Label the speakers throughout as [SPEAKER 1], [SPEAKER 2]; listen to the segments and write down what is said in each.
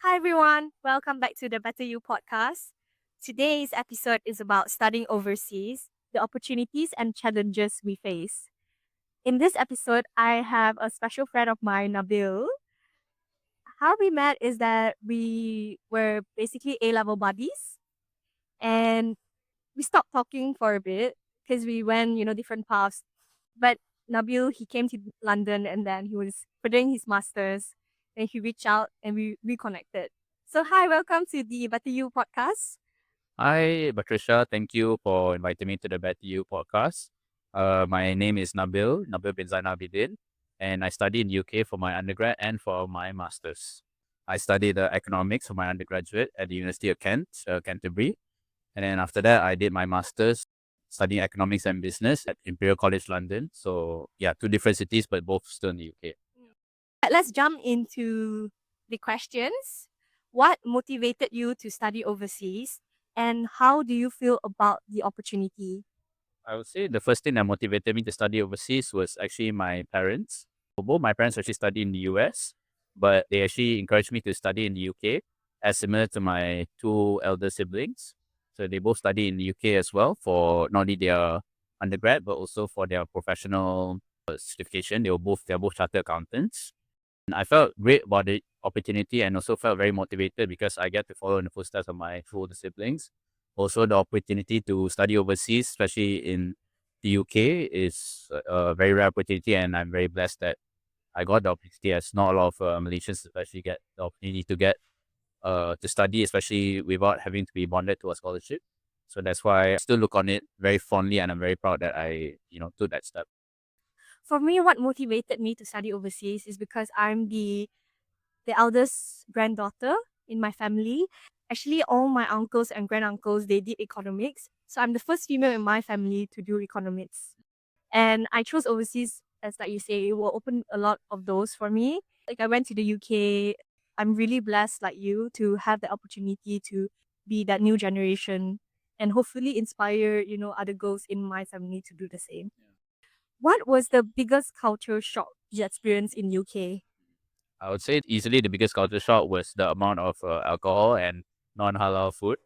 [SPEAKER 1] Hi everyone, welcome back to the Better You podcast. Today's episode is about studying overseas, the opportunities and challenges we face. In this episode, I have a special friend of mine, Nabil. How we met is that we were basically A level buddies and we stopped talking for a bit because we went, different paths. But Nabil, he came to London and then he was doing his masters. Then he reached out and we reconnected. So hi, welcome to the Better You podcast.
[SPEAKER 2] Hi, Patricia. Thank you for inviting me to the Better You podcast. My name is Nabil bin Zainal Abidin, and I study in UK for my undergrad and for my master's. I studied economics for my undergraduate at the University of Kent, Canterbury, and then after that, I did my master's studying economics and business at Imperial College London. So yeah, two different cities, but both still in the UK.
[SPEAKER 1] Let's jump into the questions. What motivated you to study overseas and how do you feel about the opportunity?
[SPEAKER 2] I would say the first thing that motivated me to study overseas was actually my parents. Both my parents actually studied in the US, but they actually encouraged me to study in the UK, as similar to my two elder siblings. So they both study in the UK as well for not only their undergrad, but also for their professional certification. They're both chartered accountants. And I felt great about the opportunity and also felt very motivated because I get to follow in the footsteps of my two older siblings. Also, the opportunity to study overseas, especially in the UK, is a very rare opportunity, and I'm very blessed that I got the opportunity. As not a lot of Malaysians especially get the opportunity to study, especially without having to be bonded to a scholarship. So that's why I still look on it very fondly, and I'm very proud that I took that step.
[SPEAKER 1] For me, what motivated me to study overseas is because I'm the eldest granddaughter in my family. Actually, all my uncles and granduncles they did economics, so I'm the first female in my family to do economics. And I chose overseas, as like you say, it will open a lot of doors for me. Like I went to the UK. I'm really blessed, like you, to have the opportunity to be that new generation and hopefully inspire, other girls in my family to do the same. What was the biggest cultural shock you experienced in UK?
[SPEAKER 2] I would say easily the biggest culture shock was the amount of alcohol and non-halal food.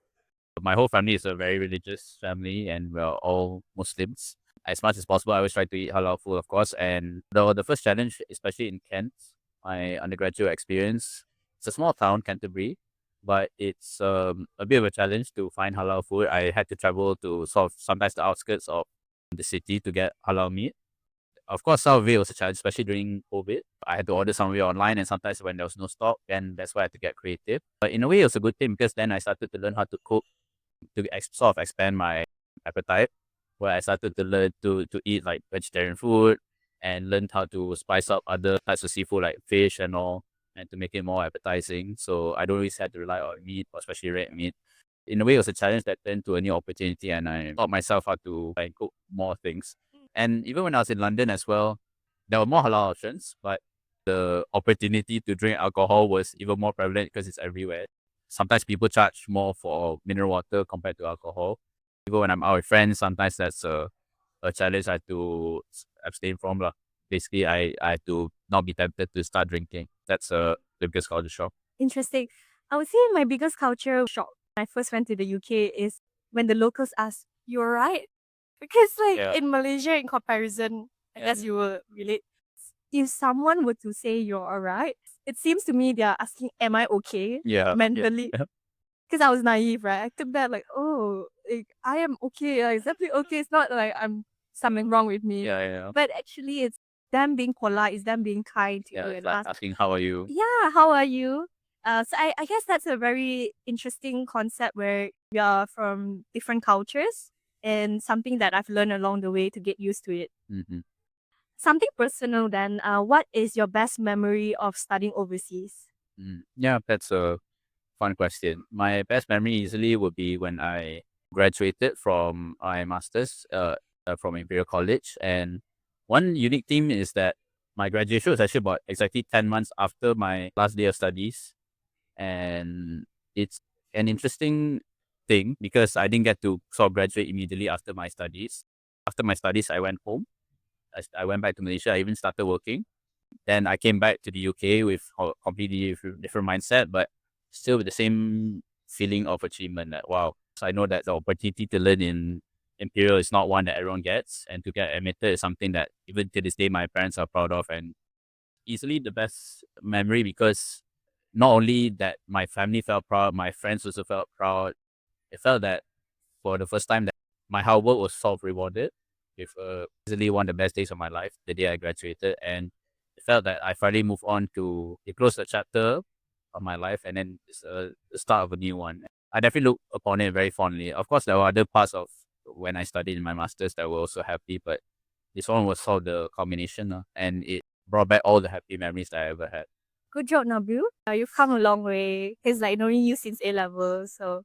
[SPEAKER 2] My whole family is a very religious family, and we're all Muslims. As much as possible, I always try to eat halal food, of course. And the first challenge, especially in Kent, my undergraduate experience, it's a small town, Canterbury, but it's a bit of a challenge to find halal food. I had to travel to sort of sometimes the outskirts of the city to get halal meat. Of course, some of it was a challenge, especially during COVID. I had to order some of it online, and sometimes when there was no stock, then that's why I had to get creative. But in a way, it was a good thing because then I started to learn how to cook to sort of expand my appetite, where I started to learn to eat like vegetarian food and learned how to spice up other types of seafood like fish and all, and to make it more appetizing. So I don't always have to rely on meat, especially red meat. In a way, it was a challenge that turned to a new opportunity, and I taught myself how to like cook more things. And even when I was in London as well, there were more halal options, but the opportunity to drink alcohol was even more prevalent because it's everywhere. Sometimes people charge more for mineral water compared to alcohol. Even when I'm out with friends, sometimes that's a challenge I had to abstain from. Lah. Basically, I had to not be tempted to start drinking. That's the biggest culture shock.
[SPEAKER 1] Interesting. I would say my biggest culture shock when I first went to the UK is when the locals ask, "You alright?" Because like
[SPEAKER 2] Yeah.
[SPEAKER 1] in Malaysia, in comparison, I
[SPEAKER 2] Yeah.
[SPEAKER 1] guess you will relate. If someone were to say you're alright, it seems to me they are asking, "Am I okay
[SPEAKER 2] Yeah.
[SPEAKER 1] mentally?" Because I was naive, right? I took that like, "Oh, like, I am okay. Like, it's definitely okay. It's not like I'm something wrong with me."
[SPEAKER 2] Yeah, yeah.
[SPEAKER 1] But actually, it's them being polite, it's them being kind to
[SPEAKER 2] Yeah,
[SPEAKER 1] you
[SPEAKER 2] it's
[SPEAKER 1] and
[SPEAKER 2] like
[SPEAKER 1] ask,
[SPEAKER 2] asking how are you?
[SPEAKER 1] yeah, how are you? So I guess that's a very interesting concept where we are from different cultures and something that I've learned along the way to get used to it.
[SPEAKER 2] Mm-hmm.
[SPEAKER 1] Something personal then, what is your best memory of studying overseas?
[SPEAKER 2] Yeah, that's a fun question. My best memory easily would be when I graduated from my master's from Imperial College. And one unique thing is that my graduation was actually about exactly 10 months after my last day of studies. And it's an interesting thing because I didn't get to sort of graduate immediately after my studies. After my studies, I went home. I went back to Malaysia. I even started working. Then I came back to the UK with a completely different mindset. But still with the same feeling of achievement that, wow, so I know that the opportunity to learn in Imperial is not one that everyone gets, and to get admitted is something that even to this day my parents are proud of, and easily the best memory because not only that my family felt proud, my friends also felt proud. It felt that for the first time that my hard work was self rewarded with easily one of the best days of my life, the day I graduated, and it felt that I finally moved on to close a chapter of my life, and then it's the start of a new one. I definitely look upon it very fondly. Of course, there were other parts of when I studied in my masters that were also happy, but this one was sort of the combination, and it brought back all the happy memories that I ever had.
[SPEAKER 1] Good job, Nabil. You've come a long way. It's like knowing you since A level. So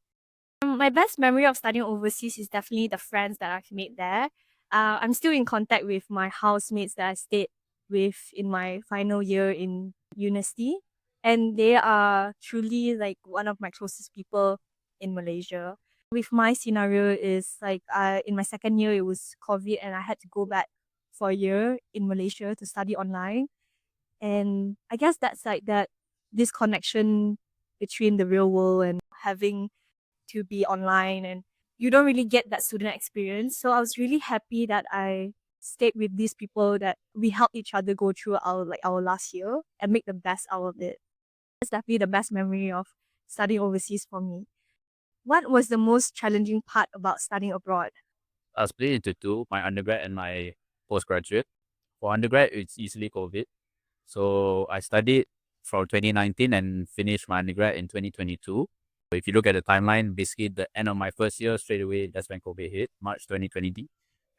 [SPEAKER 1] my best memory of studying overseas is definitely the friends that I've made there. I'm still in contact with my housemates that I stayed with in my final year in university, and they are truly like one of my closest people in Malaysia. With my scenario is like in my second year it was COVID and I had to go back for a year in Malaysia to study online, and I guess that's like that this connection between the real world and having to be online, and you don't really get that student experience. So I was really happy that I stayed with these people that we helped each other go through our last year and make the best out of it. That's definitely the best memory of studying overseas for me. What was the most challenging part about studying abroad?
[SPEAKER 2] I was split into two, my undergrad and my postgraduate. For undergrad, it's easily COVID. So I studied from 2019 and finished my undergrad in 2022. If you look at the timeline, basically the end of my first year, straight away, that's when COVID hit, March 2020.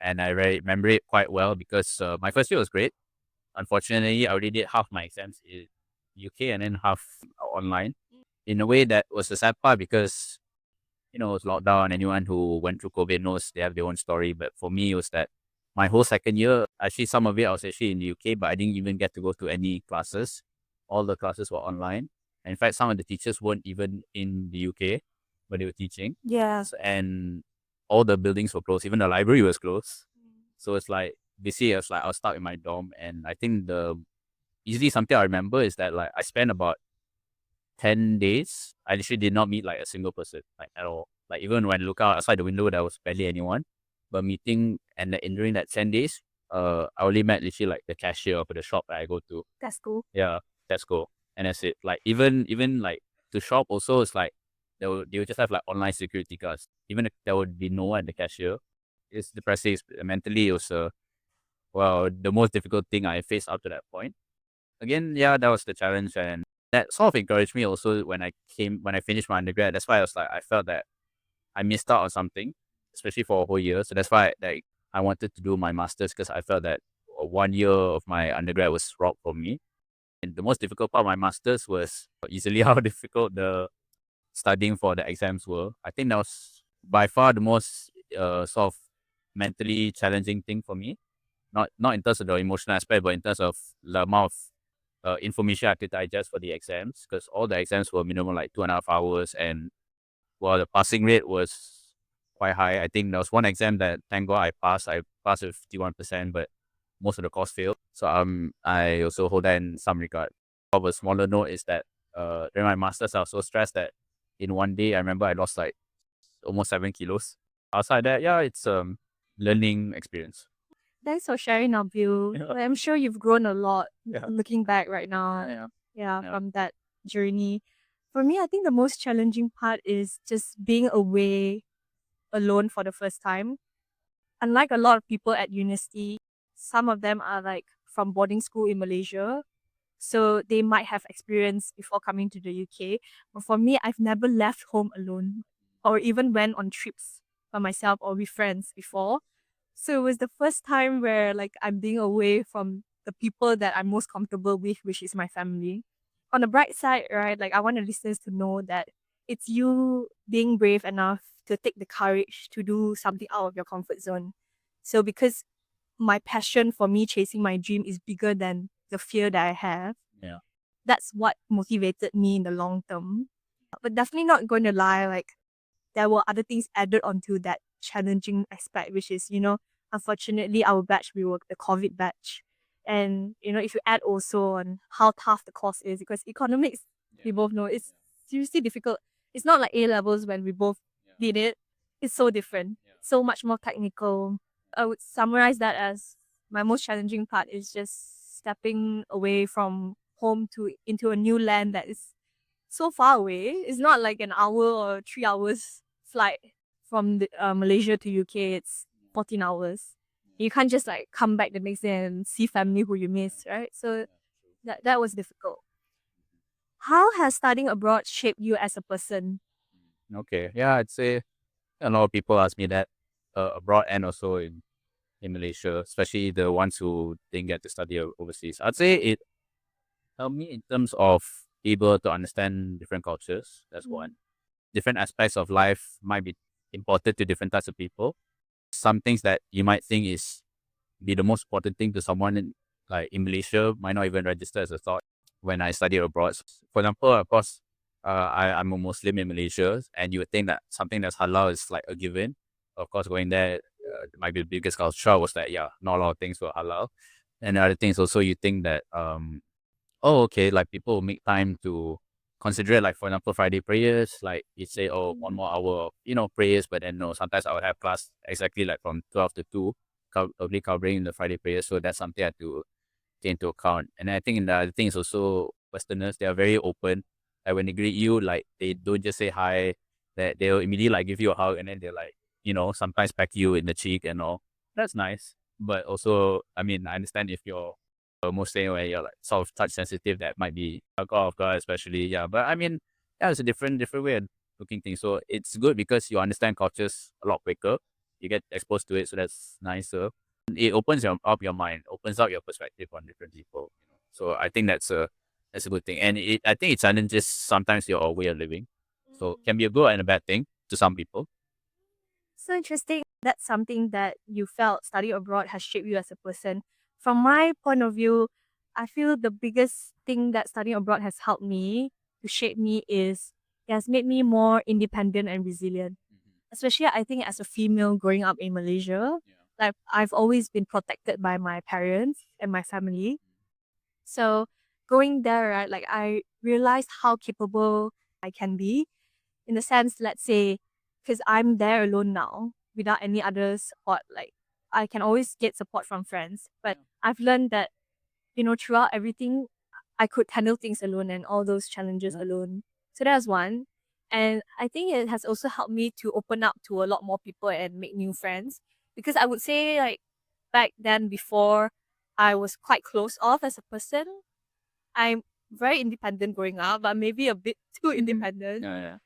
[SPEAKER 2] And I remember it quite well because my first year was great. Unfortunately, I already did half my exams in UK and then half online. In a way, that was the sad part because it's lockdown. Anyone who went through COVID knows they have their own story. But for me, it was that my whole second year, actually, some of it I was actually in the UK, but I didn't even get to go to any classes. All the classes were online. And in fact, some of the teachers weren't even in the UK, but they were teaching.
[SPEAKER 1] Yeah.
[SPEAKER 2] And all the buildings were closed. Even the library was closed. So it's like, basically, I was stuck in my dorm. And I think the easily something I remember is that like I spent about 10 days, I literally did not meet like a single person, like at all. Like even when I look out outside the window, there was barely anyone. But meeting and during that 10 days, I only met literally like the cashier of the shop that I go to.
[SPEAKER 1] That's cool.
[SPEAKER 2] Yeah, that's cool. And that's it. Like even like to shop also, it's like they would just have like online security guards. Even if there would be no one at the cashier, it's depressing. Mentally, it was the most difficult thing I faced up to that point. Again, yeah, that was the challenge, and that sort of encouraged me also when I finished my undergrad. That's why I was like, I felt that I missed out on something, especially for a whole year. So that's why like I wanted to do my masters because I felt that 1 year of my undergrad was robbed from me. And the most difficult part of my masters was easily how difficult the studying for the exams were. I think that was by far the most sort of mentally challenging thing for me. Not in terms of the emotional aspect, but in terms of the amount of information I had to digest for the exams because all the exams were minimum like 2.5 hours, and while the passing rate was quite high. I think there was one exam that thank God I passed. I passed with 51%, but most of the course failed. So I also hold that in some regard. Of a smaller note is that during my masters I was so stressed that in one day I remember I lost like almost 7 kilos. Outside that, yeah, it's learning experience.
[SPEAKER 1] Thanks for sharing, Nabil.
[SPEAKER 2] Yeah.
[SPEAKER 1] Like, I'm sure you've grown a lot
[SPEAKER 2] Yeah.
[SPEAKER 1] looking back right now.
[SPEAKER 2] Yeah.
[SPEAKER 1] Yeah,
[SPEAKER 2] Yeah.
[SPEAKER 1] from that journey. For me, I think the most challenging part is just being away alone for the first time. Unlike a lot of people at university, some of them are like from boarding school in Malaysia. So they might have experience before coming to the UK. But for me, I've never left home alone or even went on trips by myself or with friends before. So it was the first time where like I'm being away from the people that I'm most comfortable with, which is my family. On the bright side, right, like I want the listeners to know that it's you being brave enough to take the courage to do something out of your comfort zone. So because my passion for me chasing my dream is bigger than the fear that I have,
[SPEAKER 2] Yeah.
[SPEAKER 1] that's what motivated me in the long term. But definitely not going to lie, like there were other things added onto that challenging aspect, which is, unfortunately our batch, we were the COVID batch. And, if you add also on how tough the course is, because economics, we both know it's seriously difficult. It's not like A levels when we both did it. It's so different, so much more technical. I would summarize that as my most challenging part is just stepping away from home to into a new land that is so far away. It's not like an hour or 3 hours flight from Malaysia to UK. It's 14 hours. You can't just like come back the next day and see family who you miss, right? So that was difficult. How has studying abroad shaped you as a person?
[SPEAKER 2] Okay. Yeah, I'd say a lot of people ask me that abroad and also in Malaysia, especially the ones who didn't get to study overseas. I'd say it helped me in terms of able to understand different cultures. That's one. Different aspects of life might be important to different types of people. Some things that you might think is be the most important thing to someone like in Malaysia might not even register as a thought when I studied abroad. For example, of course, I'm a Muslim in Malaysia, and you would think that something that's halal is like a given. Of course, going there might be the biggest culture shock was that not a lot of things were halal, and the other things also you think that oh, okay, like people will make time to consider it, like for example, Friday prayers, like you say, oh, one more hour of, prayers, but then no, sometimes I would have class exactly like from 12 to 2, probably covering the Friday prayers. So that's something I have to take into account. And I think the other thing is also Westerners, they are very open. Like when they greet you, like they don't just say hi, that they'll immediately like give you a hug and then they're like, sometimes peck you in the cheek and all. That's nice. But also, I mean, I understand if you're Muslim where you're like sort of touch sensitive, that might be alcohol, of course, especially. Yeah. But I mean, yeah, it's a different way of looking things. So it's good because you understand cultures a lot quicker. You get exposed to it, so that's nicer. It opens up your mind, opens up your perspective on different people. So I think that's a good thing, and I think it challenges sometimes your way of living. So it can be a good and a bad thing to some people.
[SPEAKER 1] So interesting. That's something that you felt study abroad has shaped you as a person. From my point of view, I feel the biggest thing that studying abroad has helped me to shape me is it has made me more independent and resilient. Especially, I think as a female growing up in Malaysia, like I've always been protected by my parents and my family. So going there, right, like I realized how capable I can be in the sense, let's say, because I'm there alone now without any other support, like I can always get support from friends. But I've learned that, throughout everything, I could handle things alone and all those challenges alone. So that's one. And I think it has also helped me to open up to a lot more people and make new friends. Because I would say, like, back then, before I was quite closed off as a person, I'm very independent growing up, but maybe a bit too independent.
[SPEAKER 2] Yeah.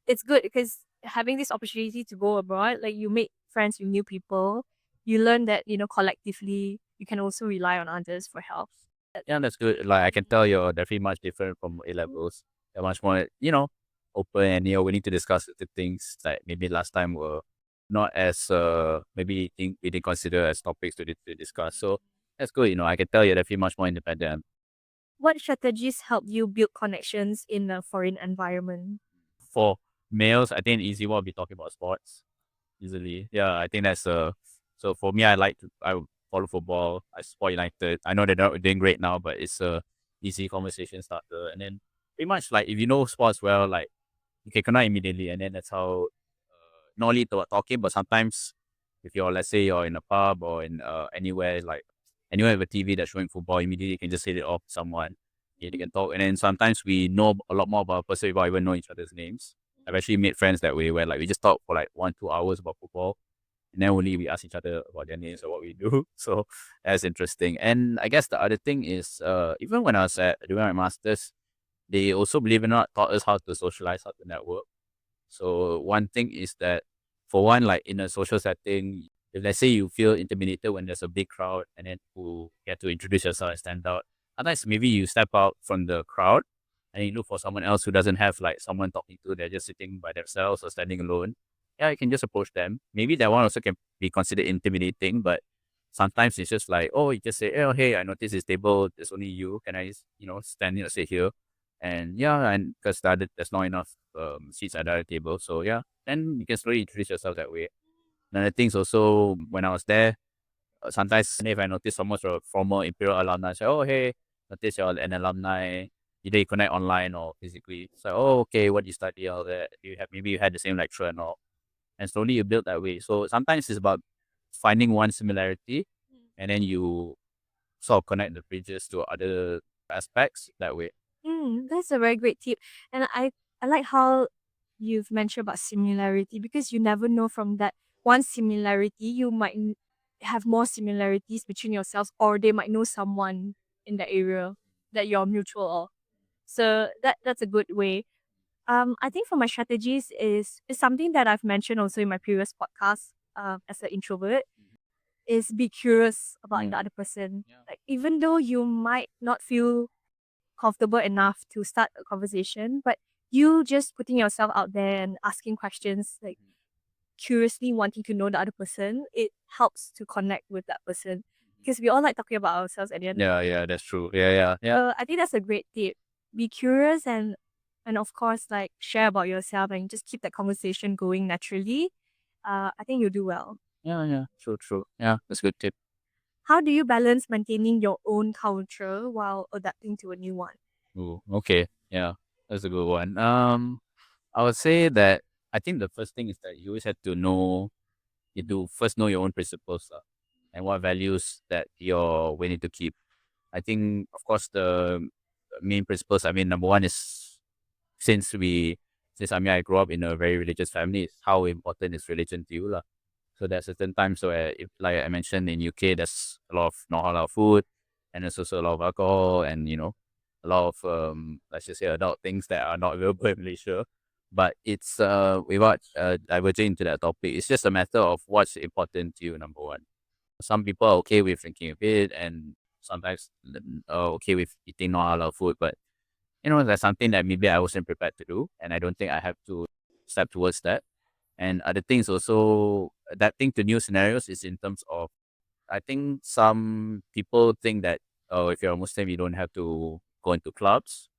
[SPEAKER 1] It's good because having this opportunity to go abroad, like you make friends with new people, you learn that, collectively, you can also rely on others for help.
[SPEAKER 2] Yeah, that's good. Like I can tell you're definitely much different from A levels. You're much more, open and you're willing to discuss the things that maybe last time were not as maybe think we didn't consider as topics to discuss. So that's good. I can tell you're definitely much more independent.
[SPEAKER 1] What strategies help you build connections in a foreign environment?
[SPEAKER 2] For males, I think an easy one would be talking about sports easily. Yeah, I think that's so for me I follow football. I support United. I know they're not doing great now, but it's a easy conversation starter. And then pretty much like if you know sports well, like you can connect immediately and then that's how not only talking, but sometimes if you're let's say you're in a pub or in anywhere like anywhere with a TV that's showing football, immediately you can just hit it off with someone. Yeah, they can talk. And then sometimes we know a lot more about a person without even knowing each other's names. I've actually made friends that way where like we just talk for like 1-2 hours about football and then only we ask each other about their names or what we do. So that's interesting. And I guess the other thing is even when I was doing my masters, they also believe it or not taught us how to socialize, how to network. So one thing is that for one, like in a social setting, if let's say you feel intimidated when there's a big crowd and then you get to introduce yourself and stand out, sometimes maybe you step out from the crowd and you look for someone else who doesn't have like someone talking to, they're just sitting by themselves or standing alone. Yeah, you can just approach them. Maybe that one also can be considered intimidating, but sometimes it's just like, oh, you just say, oh, hey, I noticed this table, there's only you. Can I, stand here, sit here? And yeah, and because there's not enough seats at the other table. So yeah, then you can slowly introduce yourself that way. Another thing is also when I was there, sometimes if I notice someone's a former Imperial alumni, I say, oh hey, notice you're an alumni. either you connect online or physically. So, oh, okay, what do you study, all that. Maybe you had the same lecturer and all, and slowly you build that way. So sometimes it's about finding one similarity, and then you sort of connect the bridges to other aspects that way.
[SPEAKER 1] That's a very great tip. And I like how you've mentioned about similarity because you never know from that one similarity, you might have more similarities between yourselves, or they might know someone in the area that you're mutual of. So that's a good way. I think for my strategies is something that I've mentioned also in my previous podcast. As an introvert, is be curious about
[SPEAKER 2] Mm.
[SPEAKER 1] the other person.
[SPEAKER 2] Yeah.
[SPEAKER 1] Like even though you might not feel comfortable enough to start a conversation, but you just putting yourself out there and asking questions, like curiously wanting to know the other person, it helps to connect with that person. Because we all like talking about ourselves at the end.
[SPEAKER 2] Yeah, yeah, that's true. Yeah, yeah, yeah.
[SPEAKER 1] I think that's a great tip. Be curious and of course like share about yourself and just keep that conversation going naturally. I think you'll do well.
[SPEAKER 2] Yeah, yeah. True, true. Yeah, that's a good tip.
[SPEAKER 1] How do you balance maintaining your own culture while adapting to a new one?
[SPEAKER 2] Ooh, okay. Yeah, that's a good one. I would say that I think the first thing is that you always have to know you do first know your own principles and what values that you're willing to keep. I think, of course, the main principles. I mean, number one is since we, since I mean, I grew up in a very religious family. Is how important is religion to you, lah. So there are certain times where, if, like I mentioned, in UK, there's a lot of not halal food, and there's also a lot of alcohol, and a lot of let's just say adult things that are not available in Malaysia. But it's without diverging into that topic, it's just a matter of what's important to you. Number one, some people are okay with drinking a bit, and sometimes are okay with eating not halal food, but that's something that maybe I wasn't prepared to do, and I don't think I have to step towards that. And other things also, adapting to new scenarios is in terms of, I think some people think that, oh, if you're a Muslim, you don't have to go into clubs.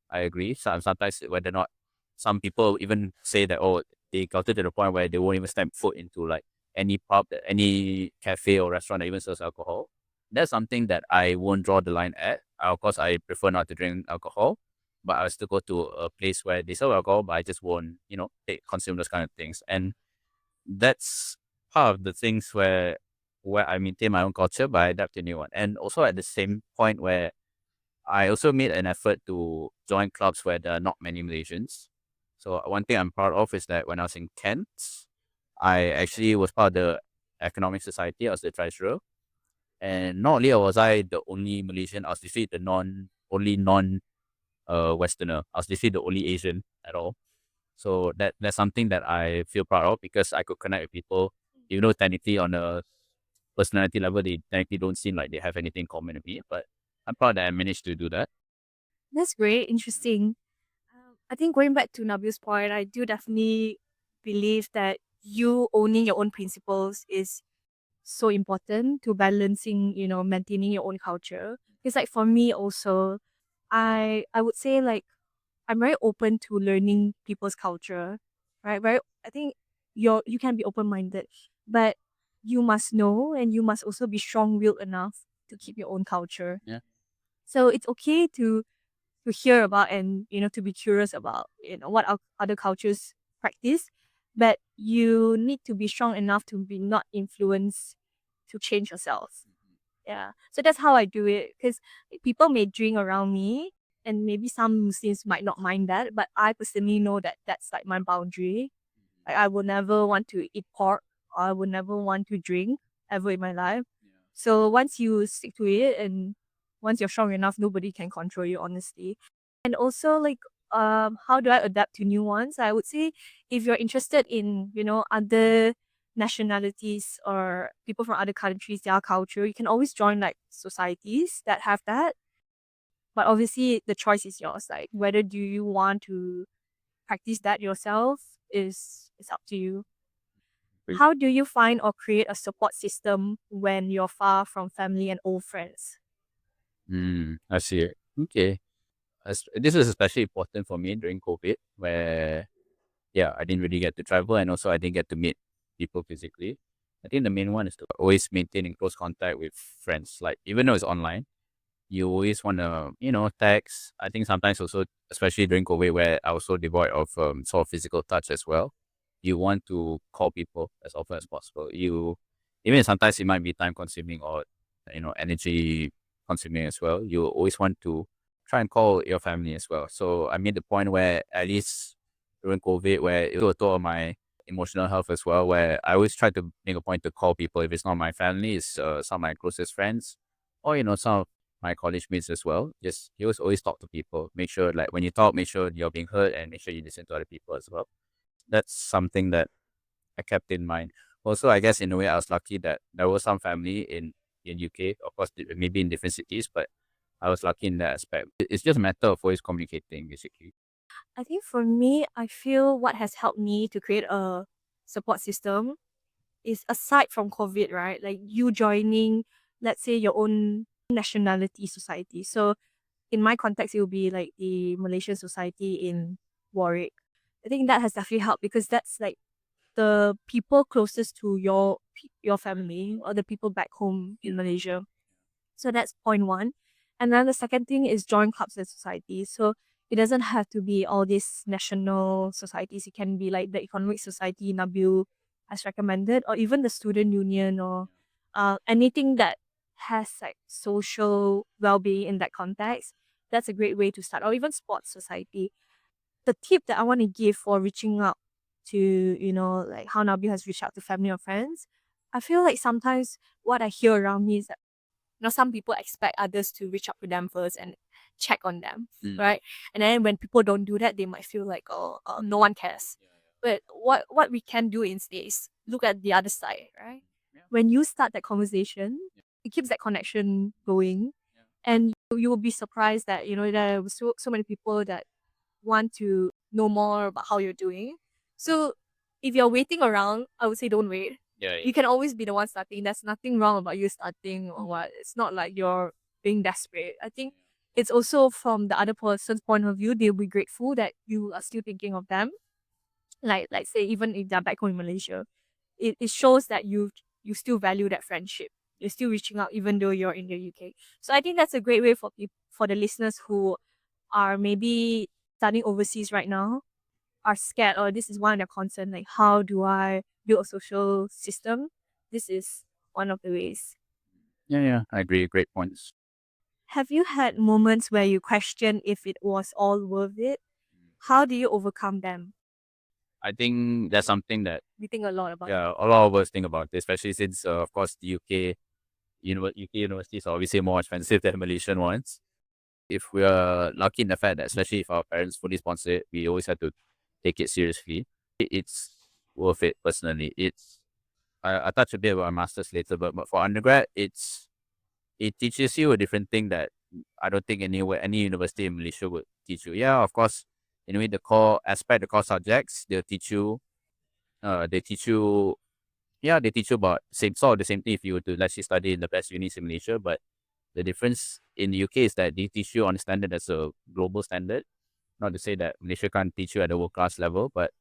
[SPEAKER 2] I agree. Sometimes whether or not some people even say that, oh, they got to the point where they won't even step foot into like any pub, any cafe or restaurant that even serves alcohol. That's something that I won't draw the line at. Of course, I prefer not to drink alcohol, but I'll still go to a place where they sell alcohol, but I just won't, consume those kind of things. And that's part of the things where I maintain my own culture, but I adapt to new one. And also at the same point where I also made an effort to join clubs where there are not many Malaysians. So one thing I'm proud of is that when I was in Kent, I actually was part of the Economic Society. I was the treasurer. And not only was I the only Malaysian, I was literally the only non Westerner. I was literally the only Asian at all. So that's something that I feel proud of because I could connect with people, even though technically on a personality level, they technically don't seem like they have anything in common with me. But I'm proud that I managed to do that.
[SPEAKER 1] That's great, interesting. I think going back to Nabil's point, I do definitely believe that you owning your own principles is so important to balancing, maintaining your own culture. Because like for me also, I would say like I'm very open to learning people's culture, right? Very, I think you can be open minded, but you must know and you must also be strong willed enough to keep your own culture.
[SPEAKER 2] Yeah.
[SPEAKER 1] So it's okay to hear about and to be curious about what other cultures practice, but you need to be strong enough to be not influenced to change yourself. Yeah, so that's how I do it because people may drink around me and maybe some Muslims might not mind that, but I personally know that that's like my boundary. Like I will never want to eat pork, or I will never want to drink ever in my life. So once you stick to it and once you're strong enough, nobody can control you, honestly. And also like how do I adapt to new ones? I would say if you're interested in, other nationalities or people from other countries, their culture, you can always join like societies that have that. But obviously the choice is yours. Like whether do you want to practice that yourself is up to you.
[SPEAKER 2] Great.
[SPEAKER 1] How do you find or create a support system when you're far from family and old friends?
[SPEAKER 2] I see. Okay. This is especially important for me during COVID, where yeah, I didn't really get to travel, and also I didn't get to meet people physically. I think the main one is to always maintain in close contact with friends, like even though it's online. you always want to, text. I think sometimes also, especially during COVID, where I was so devoid of sort of physical touch as well, you want to call people as often as possible. Even sometimes it might be time consuming or, energy consuming as well. You always want to try and call your family as well. So I made the point where at least during COVID, where it was a toll on my emotional health as well, where I always try to make a point to call people. If it's not my family, it's some of my closest friends, or some of my college mates as well. Just he always talk to people. Make sure, like, when you talk, make sure you're being heard, and make sure you listen to other people as well. That's something that I kept in mind. Also, I guess in a way, I was lucky that there was some family in UK. Of course, maybe in different cities, but I was lucky in that aspect. It's just a matter of always communicating, basically.
[SPEAKER 1] I think for me, I feel what has helped me to create a support system is aside from COVID, right? Like you joining, let's say, your own nationality society. So in my context, it will be like the Malaysian society in Warwick. I think that has definitely helped because that's like the people closest to your family or the people back home in Malaysia. So that's point one. And then the second thing is join clubs and societies. So it doesn't have to be all these national societies. It can be like the Economic Society Nabil has recommended, or even the student union, or anything that has like social well-being in that context. That's a great way to start, or even sports society. The tip that I want to give for reaching out to, like how Nabil has reached out to family or friends, I feel like sometimes what I hear around me is that some people expect others to reach out to them first and check on them, right? And then when people don't do that, they might feel like, oh, no one cares. But what we can do instead is look at the other side, right? When you start that conversation, it keeps that connection going, and you will be surprised that there are so many people that want to know more about how you're doing. So if you're waiting around, I would say don't wait.
[SPEAKER 2] Yeah,
[SPEAKER 1] You can always be the one starting. There's nothing wrong about you starting or what. It's not like you're being desperate. I think it's also from the other person's point of view, they'll be grateful that you are still thinking of them. Like say even if they're back home in Malaysia. It shows that you still value that friendship. You're still reaching out even though you're in the UK. So I think that's a great way for people for the listeners who are maybe studying overseas right now, are scared, or this is one of their concern, like how do I build a social system? This is one of the ways.
[SPEAKER 2] yeah, I agree. Great points.
[SPEAKER 1] Have you had moments where you question if it was all worth it? How do you overcome them?
[SPEAKER 2] I think that's something that,
[SPEAKER 1] We think a lot about it.
[SPEAKER 2] yeah, a lot of us think about, especially since, of course, the UK universities are obviously more expensive than Malaysian ones. If we are lucky in the fact that, especially if our parents fully sponsor it, we always have to take it seriously. It's worth it personally. I touch a bit about my masters later, but for undergrad, it teaches you a different thing that I don't think any university in Malaysia would teach you. Yeah, of course, anyway, the core subjects, they teach you, yeah, they teach you about the same thing if you were to, let's say, study in the best unis in Malaysia. But the difference in the UK is that they teach you on a standard that's a global standard. Not to say that Malaysia can't teach you at a world class level, but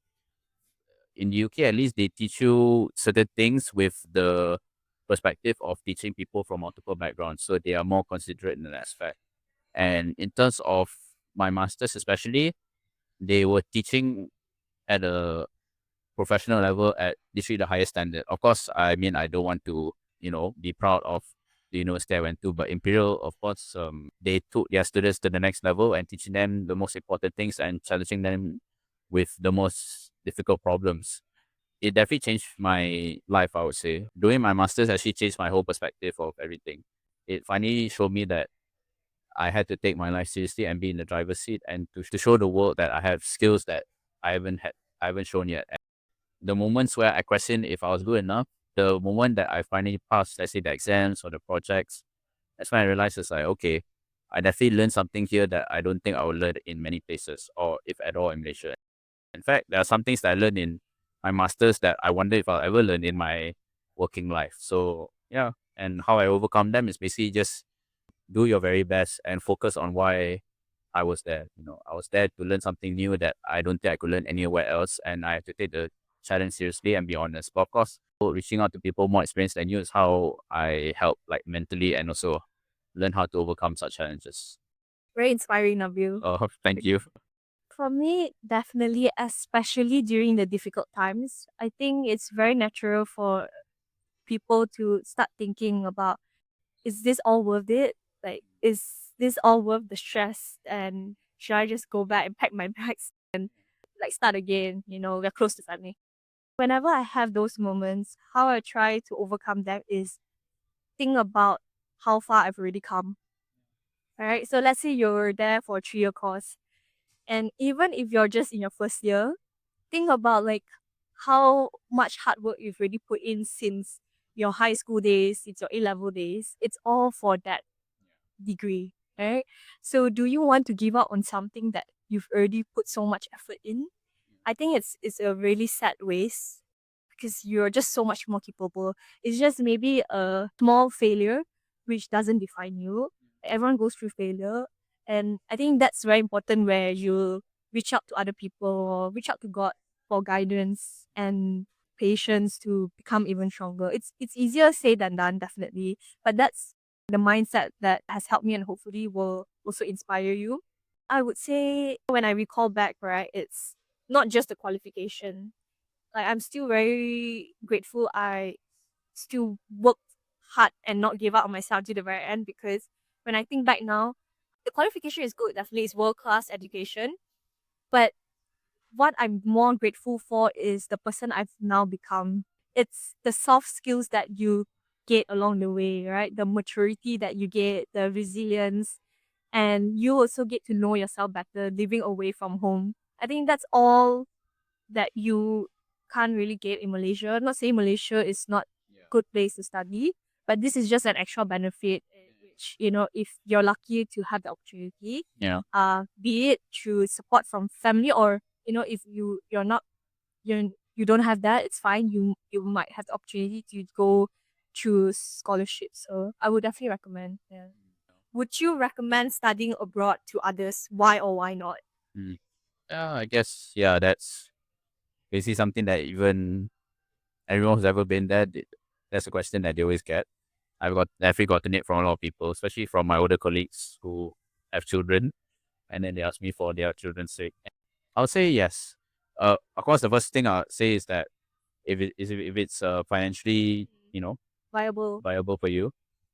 [SPEAKER 2] in the UK, at least they teach you certain things with the perspective of teaching people from multiple backgrounds. So they are more considerate in that aspect. And in terms of my masters, especially, they were teaching at a professional level at literally the highest standard. Of course, I mean, I don't want to, be proud of the university I went to, but Imperial, of course, they took their students to the next level and teaching them the most important things and challenging them with the most difficult problems. It definitely changed my life, I would say. Doing my master's actually changed my whole perspective of everything. It finally showed me that I had to take my life seriously and be in the driver's seat and to show the world that I have skills that I haven't shown yet. The moments where I question if I was good enough, the moment that I finally passed, let's say, the exams or the projects, that's when I realized it's like, okay, I definitely learned something here that I don't think I would learn in many places or if at all in Malaysia. In fact, there are some things that I learned in my masters that I wonder if I'll ever learn in my working life. So yeah, and how I overcome them is basically just do your very best and focus on why I was there. I was there to learn something new that I don't think I could learn anywhere else, and I have to take the challenge seriously and be honest. But of course, reaching out to people more experienced than you is how I help, like mentally and also learn how to overcome such challenges.
[SPEAKER 1] Very inspiring, Nabil.
[SPEAKER 2] Oh, thank you.
[SPEAKER 1] For me, definitely, especially during the difficult times, I think it's very natural for people to start thinking about, is this all worth it? Like, is this all worth the stress? And should I just go back and pack my bags and like start again? You know, we're close to family. Whenever I have those moments, how I try to overcome them is think about how far I've already come. All right. So let's say you're there for a 3-year course. And even if you're just in your first year, think about like how much hard work you've already put in since your high school days, since your A-level days. It's all for that degree, right? So do you want to give up on something that you've already put so much effort in? I think it's a really sad waste because you're just so much more capable. It's just maybe a small failure which doesn't define you. Everyone goes through failure. And I think that's very important where you reach out to other people or reach out to God for guidance and patience to become even stronger. It's easier said than done, definitely. But that's the mindset that has helped me and hopefully will also inspire you. I would say when I recall back, right, it's not just the qualification. Like I'm still very grateful I still worked hard and not gave up on myself to the very end because when I think back now, the qualification is good, definitely it's world class education. But what I'm more grateful for is the person I've now become. It's the soft skills that you get along the way, right? The maturity that you get, the resilience, and you also get to know yourself better living away from home. I think that's all that you can't really get in Malaysia. I'm not saying Malaysia is not good place to study, but this is just an extra benefit which, you know, if you're lucky to have the opportunity,
[SPEAKER 2] Yeah.
[SPEAKER 1] be it through support from family or, you know, if you're not you don't have that, it's fine. You might have the opportunity to go through scholarships. So I would definitely recommend. Yeah. Would you recommend studying abroad to others? Why or why not?
[SPEAKER 2] Mm. Yeah, I guess, yeah, that's basically something that even everyone who's ever been there, that's a question that they always get. I've definitely gotten it from a lot of people, especially from my older colleagues who have children, and then they ask me for their children's sake. I'll say yes. Of course, the first thing I'll say is that if it's financially,
[SPEAKER 1] Viable.
[SPEAKER 2] viable for you,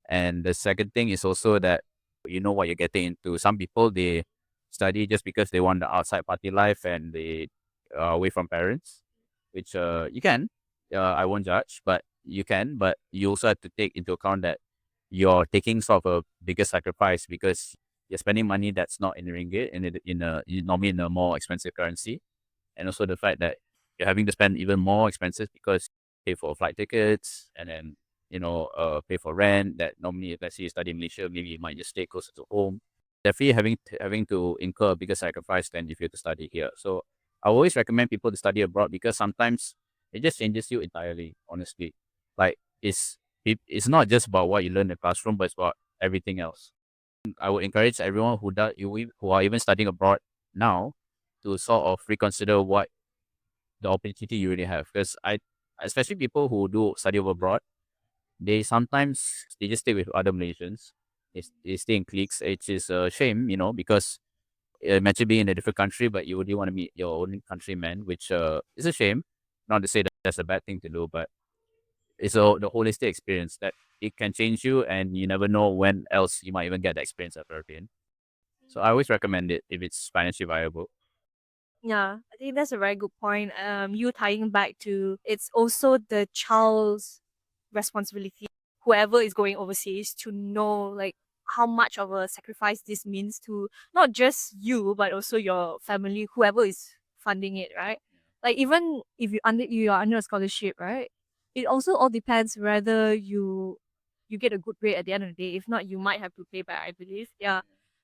[SPEAKER 2] and the second thing is also that you know what you're getting into. Some people, they study just because they want the outside party life and they are away from parents, which you can. I won't judge, but you can. But you also have to take into account that you're taking sort of a bigger sacrifice because you're spending money that's not in ringgit and normally in a more expensive currency, and also the fact that you're having to spend even more expenses because you pay for flight tickets and then pay for rent that normally if let's say you study in Malaysia, maybe you might just stay closer to home. Definitely having to incur a bigger sacrifice than if you were to study here. So I always recommend people to study abroad because sometimes it just changes you entirely, honestly. Like it's not just about what you learn in the classroom, but it's about everything else. I would encourage everyone who are even studying abroad now to sort of reconsider what the opportunity you really have. Because especially people who do study abroad, they just stay with other Malaysians. They stay in cliques. It is a shame, because imagine being in a different country, but you really want to meet your own countrymen, which is a shame. Not to say that that's a bad thing to do, but the holistic experience that it can change you, and you never know when else you might even get the experience ever again. So I always recommend it if it's financially viable.
[SPEAKER 1] Yeah, I think that's a very good point. You tying back to it's also the child's responsibility, whoever is going overseas, to know like how much of a sacrifice this means to not just you but also your family, whoever is funding it, right? Like even if you are under a scholarship, right? It also all depends whether you get a good grade at the end of the day. If not, you might have to pay back, I believe. Yeah.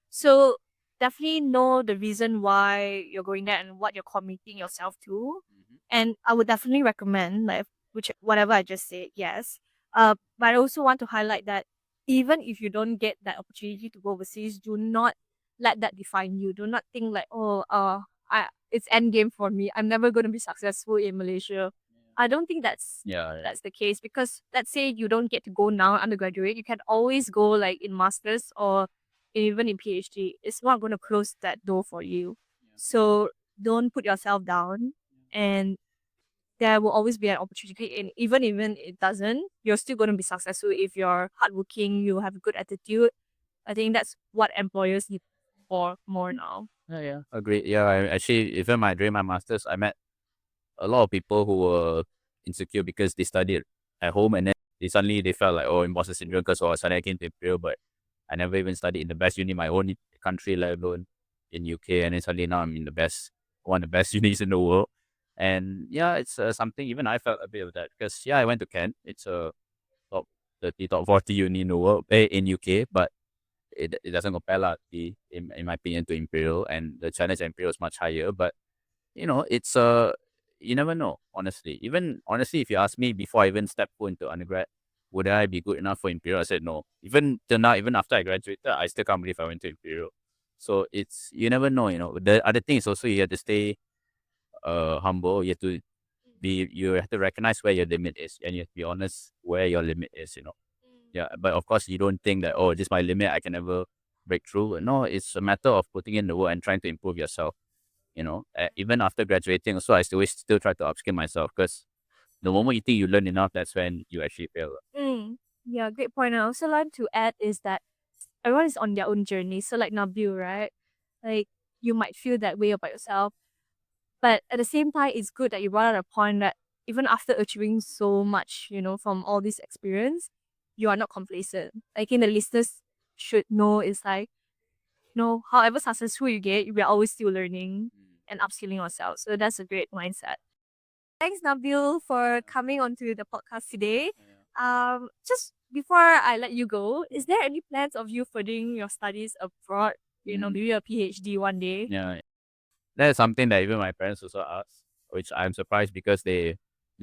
[SPEAKER 1] So definitely know the reason why you're going there and what you're committing yourself to.
[SPEAKER 2] Mhm.
[SPEAKER 1] And I would definitely recommend like which whatever I just said, yes. But I also want to highlight that even if you don't get that opportunity to go overseas, do not let that define you. Do not think like, oh, I it's end game for me. I'm never gonna be successful in Malaysia. I don't think that's
[SPEAKER 2] Yeah.
[SPEAKER 1] the case, because let's say you don't get to go now undergraduate, you can always go like in masters or even in PhD. It's not going to close that door for you. So don't put yourself down, and there will always be an opportunity. And even it doesn't, you're still going to be successful if you're hardworking, you have a good attitude. I think that's what employers need for more now.
[SPEAKER 2] Yeah. Agreed. Yeah, actually, even during my masters, I met a lot of people who were insecure because they studied at home and then they felt like, oh, imposter syndrome because suddenly I came to Imperial, but I never even studied in the best uni in my own country, let alone in UK. And then suddenly now I'm in one of the best unis in the world. And yeah, it's something even I felt a bit of that because yeah, I went to Kent. It's a top 30, top 40 uni in the world, in UK, but it doesn't compare in my opinion to Imperial, and the challenge at Imperial is much higher. But it's you never know, honestly. Even honestly, if you ask me before I even stepped foot into undergrad, would I be good enough for Imperial? I said no. Even till now, even after I graduated, I still can't believe I went to Imperial. So it's you never know. The other thing is also you have to stay humble. You have to recognize where your limit is, and you have to be honest where your limit is. Yeah, but of course you don't think that, oh, this is my limit, I can never break through. No, it's a matter of putting in the work and trying to improve yourself. Even after graduating, also I still try to upskill myself because the moment you think you learn enough, that's when you actually fail.
[SPEAKER 1] Mm. Yeah, great point. I also like to add is that everyone is on their own journey. So like Nabil, right? Like you might feel that way about yourself, but at the same time, it's good that you brought out a point that even after achieving so much, from all this experience, you are not complacent. I think the listeners should know is like, however successful you get, we are always still learning and upskilling ourselves. So that's a great mindset. Thanks, Nabil, for coming onto the podcast today. Just before I let you go, is there any plans of you furthering your studies abroad? Maybe a PhD one day.
[SPEAKER 2] Yeah, that's something that even my parents also ask, which I'm surprised because they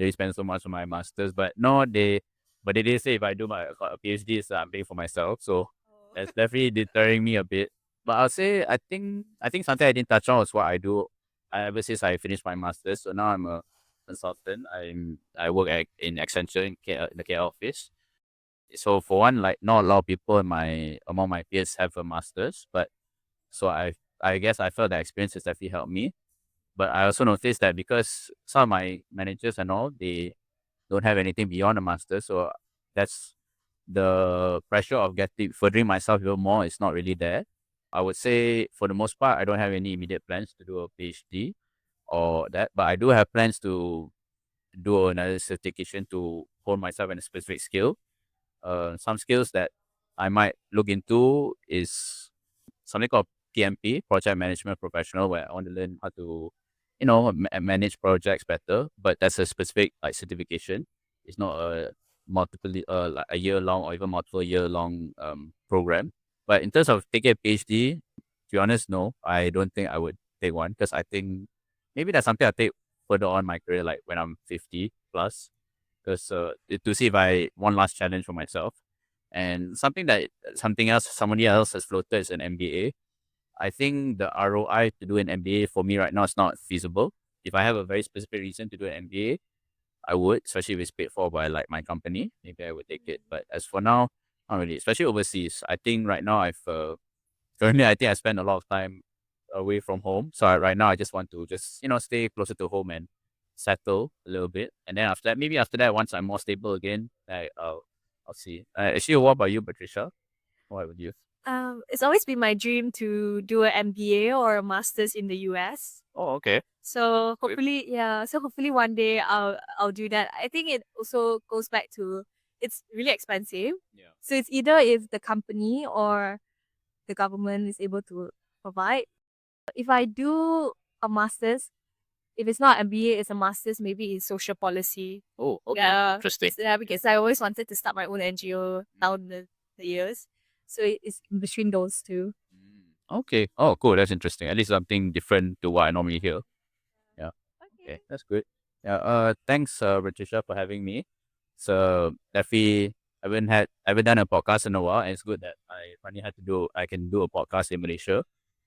[SPEAKER 2] spend so much on my masters. But no, they did say if I do my PhD, I'm paying for myself. So that's definitely deterring me a bit. But I'll say I think something I didn't touch on was what I do ever since I finished my masters. So now I'm a consultant. I work in Accenture in the KL office. So for one, like not a lot of people among my peers have a masters, but so I guess I felt that experience has definitely helped me. But I also noticed that because some of my managers and all, they don't have anything beyond a master, so that's the pressure of getting furthering myself even more is not really there. I would say for the most part, I don't have any immediate plans to do a PhD or that, but I do have plans to do another certification to hone myself in a specific skill. Some skills that I might look into is something called PMP, Project Management Professional, where I want to learn how to, manage projects better. But that's a specific like certification. It's not a like a year long or even multiple year long program. But in terms of taking a PhD, to be honest, no, I don't think I would take one because I think maybe that's something I take further on my career, like when I'm 50 plus, because to see if I one last challenge for myself. And somebody else has floated is an MBA. I think the ROI to do an MBA for me right now is not feasible. If I have a very specific reason to do an MBA, I would, especially if it's paid for by like my company, maybe I would take it. But as for now, not really, especially overseas. I think right now currently I think I spend a lot of time away from home. So right now I just want to just, stay closer to home and settle a little bit. And then maybe after that, once I'm more stable again, I'll see. Actually, what about you, Patricia? What would you?
[SPEAKER 1] It's always been my dream to do an MBA or a master's in the US.
[SPEAKER 2] Oh, okay.
[SPEAKER 1] So
[SPEAKER 2] Good.
[SPEAKER 1] hopefully, yeah. So hopefully one day I'll do that. I think it also goes back to it's really expensive.
[SPEAKER 2] Yeah.
[SPEAKER 1] So it's either if the company or the government is able to provide. If I do a master's, if it's not MBA, it's a master's, maybe in social policy.
[SPEAKER 2] Oh, okay.
[SPEAKER 1] Yeah.
[SPEAKER 2] Interesting.
[SPEAKER 1] Yeah, because I always wanted to start my own NGO down the years. So it's in between those two.
[SPEAKER 2] Okay. Oh, cool. That's interesting. At least something different to what I normally hear. Yeah. Okay,
[SPEAKER 1] Okay.
[SPEAKER 2] that's good. Yeah. Thanks, Patricia, for having me. So definitely, I haven't done a podcast in a while, and it's good that I finally I can do a podcast in Malaysia,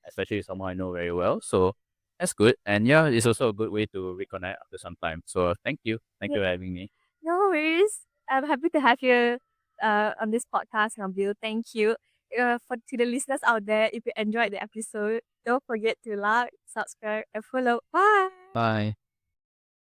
[SPEAKER 2] especially with someone I know very well. So That's good. And yeah, it's also a good way to reconnect after some time. So thank you. Thank
[SPEAKER 1] Yeah,
[SPEAKER 2] you for having me.
[SPEAKER 1] no worries. I'm happy to have you on this podcast, Nabil. Thank you. For to the listeners out there, if you enjoyed the episode, don't forget to like, subscribe, and follow. Bye.
[SPEAKER 2] Bye.